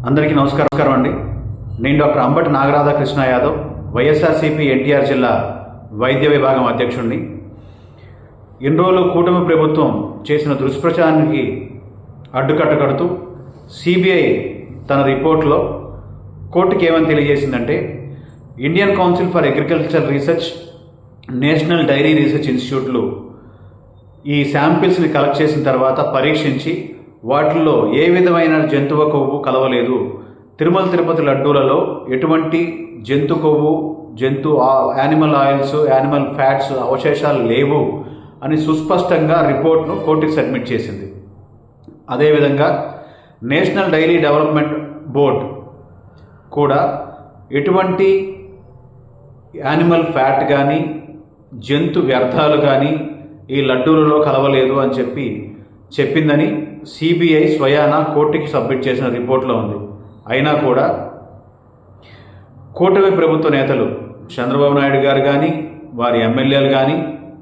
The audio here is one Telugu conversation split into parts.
అందరికీ నమస్కారం అండి. నేను డాక్టర్ అంబటి నాగరాధాకృష్ణ యాదవ్, వైఎస్ఆర్సీపీ ఎన్టీఆర్ జిల్లా వైద్య విభాగం అధ్యక్షుడిని. ఇన్ని రోజులు కూటమి ప్రభుత్వం చేసిన దుష్ప్రచారానికి అడ్డుకట్ట కడుతూ సిబిఐ తన రిపోర్ట్లో కోర్టుకి ఏమని తెలియజేసిందంటే, Indian Council for Agriculture Research, National Dairy Research ఇన్స్టిట్యూట్లు ఈ శాంపిల్స్ని కలెక్ట్ చేసిన తర్వాత పరీక్షించి వాటిల్లో ఏ విధమైన జంతువు కొవ్వు కలవలేదు, తిరుమల తిరుపతి లడ్డూలలో ఎటువంటి జంతు కొవ్వు, యానిమల్ ఆయిల్స్, యానిమల్ ఫ్యాట్స్ అవశేషాలు లేవు అని సుస్పష్టంగా రిపోర్ట్ను కోర్టుకి సబ్మిట్ చేసింది. అదేవిధంగా నేషనల్ డైరీ డెవలప్మెంట్ బోర్డ్ కూడా ఎటువంటి యానిమల్ ఫ్యాట్ కానీ జంతు వ్యర్థాలు కానీ ఈ లడ్డూలలో కలవలేదు అని చెప్పిందని సిబిఐ స్వయానా కోర్టుకి సబ్మిట్ చేసిన రిపోర్ట్లో ఉంది. అయినా కూడా కూటమి ప్రభుత్వ నేతలు చంద్రబాబు నాయుడు గారు కానీ, వారి ఎమ్మెల్యేలు కానీ,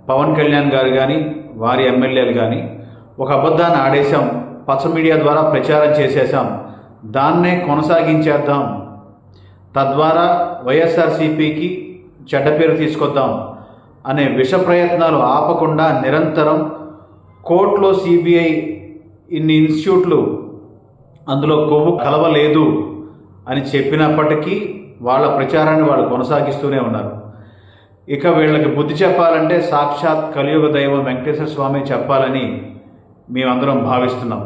పవన్ కళ్యాణ్ గారు కానీ, వారి ఎమ్మెల్యేలు కానీ ఒక అబద్ధాన్ని ఆడేశాం, పచ్చ మీడియా ద్వారా ప్రచారం చేసేసాం, దాన్నే కొనసాగించేద్దాం, తద్వారా వైఎస్ఆర్సీపీకి చెడ్డ పేరు తీసుకొద్దాం అనే విష ప్రయత్నాలు ఆపకుండా నిరంతరం కోర్టులో సిబిఐ ఇన్ని ఇన్స్టిట్యూట్లు అందులో కొవ్వు కలవలేదు అని చెప్పినప్పటికీ వాళ్ళ ప్రచారాన్ని వాళ్ళు కొనసాగిస్తూనే ఉన్నారు. ఇక వీళ్ళకి బుద్ధి చెప్పాలంటే సాక్షాత్ కలియుగ దైవం వెంకటేశ్వర స్వామి చెప్పాలని మేమందరం భావిస్తున్నాం.